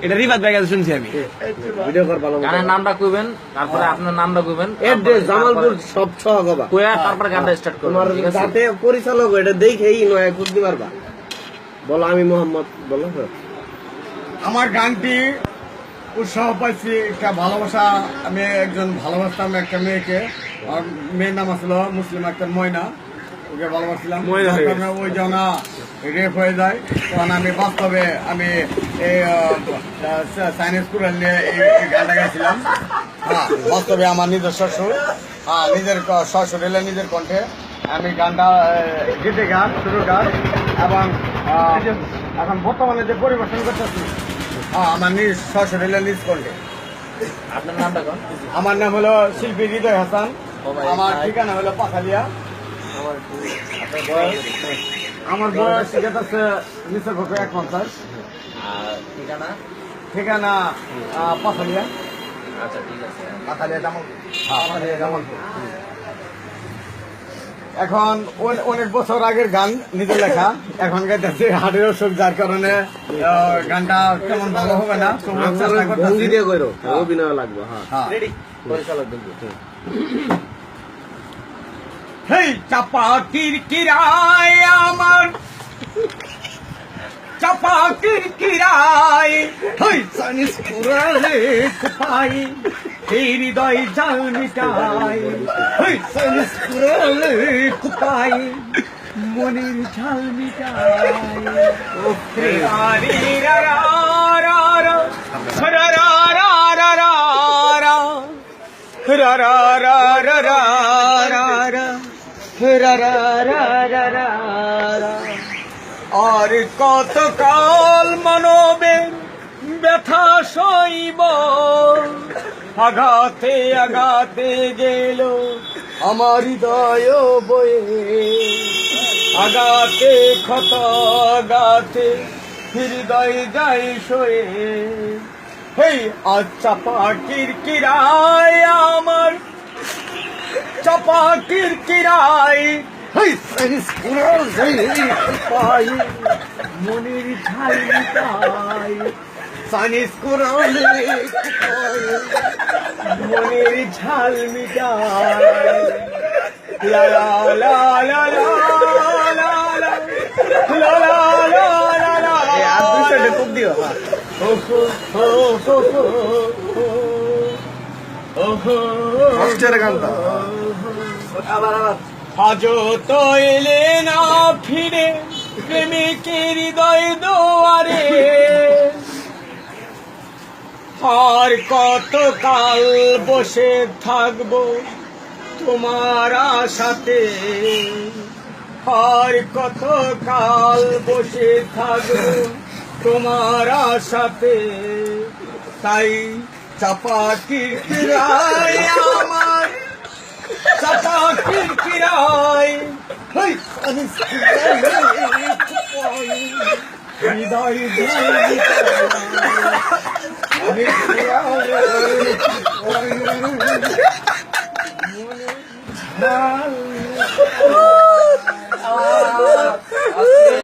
এটা রিবাদ ভাই কাছে শুনছি আমি। ভিডিও কর ভালো গানের নামটা কইবেন, তারপরে আপনার নামটা কইবেন, এড্রেস জামালপুর সব ছগবা কইয়া তারপরে গানটা স্টার্ট করবেন। তোমার ঠিক আছে? যাতে পরিচালক এটা দেখেই নয় খুঁজতে পারবা। বলো আমি মোহাম্মদ, বলো তো। আমার গানটি উৎসাহ পাইছি একটা ভালোবাসা। আমি একজন ভালোবাসতাম একটা মেয়েকে, আর মেয়ের নাম আসলো মুসলিম আক্তার ময়না। ওকে ভালোবাসছিলাম, ময়না হয়ে গেছে। ওই জন্য রেপ হয়ে যায়। তখন আমি বাস্তবে আমি এই সাইন্স স্কুলে নিয়ে এই গানটা গাইছিলাম। হ্যাঁ, বাস্তবে আমার নিজের শ্বশুর, হ্যাঁ নিজের শ্বশুর এলে নিজের কণ্ঠে আমি গানটা গীতে গান, শুরু গান, এবং এখন বর্তমানে যে পরিবেশন করতেছি আমার নিজ শ্বশুর এলে নিজ কণ্ঠে। আপনার নামটা কোন? আমার নাম হলো শিল্পী হৃদয় হাসান, আমার ঠিকানা হলো পাখালিয়া। আমার বয়স আছে নিচের পক্ষে 51। আর ঠিকানা? ঠিকানা পাখালিয়া। আচ্ছা ঠিক আছে। পাখালিয়া জামালপুর। পাখালিয়া জামালপুর। এখন অনেক বছর আগের গান নিজে লেখা, এখন গাইতেছি হার্টের অসুখ, যার কারণে গানটা কেমন ভালো হবে না, তবুও চেষ্টা করতেছি। ভঙ্গি দিয়ে কইরো, অভিনয় লাগবে। হ্যাঁ হ্যাঁ। পরিচালক কিন্তু হেই চাপা কিরকিরায় আমার, চাপা কিরকিরায়, হেই সানিস কুরালে কুপাই, এই হৃদয় জাল মিটাই, হেই সানিস কুরালে কুপাই, মনের ঝাল মিটাই। ও রে আরে রা রা রা রা রা রা রা রা রা রা রা রা রা রা রা রা রা রা রা। আর কত কাল মানবের ব্যথা সইব, আঘাতে আঘাতে গেল আমার হৃদয় বয়ে, আঘাতে ক্ষত আঘাতে হৃদয় যাই সয়ে। হেই আজ চাপা কিরকিরায় আমার, চাপা কিরকিরায়, হেই সাইনিস কুরালে কুপাই, মনের ঝাল মিটাই, সাইনিস কুরালে কুপাই, মনের ঝাল মিটাই। লা লা লা লা লা লা লা লা লা লা লা। আর দুই সাইডে কোপ দিও। হ্যাঁ কষ্টের গানটা। আবার আবার আজও তো এলে না ফিরে প্রেমিকের হৃদয় দুয়ারে, আর কত কাল বসে থাকবো তোমার আশাতে, আর কত কাল বসে থাকবো তোমার আশাতে। তাই চাপা কিরকিরায় আমার, চাপা কিরকিরায়, হেই সানিস কুরালে কুপাই, হৃদয় জাল মিটাই।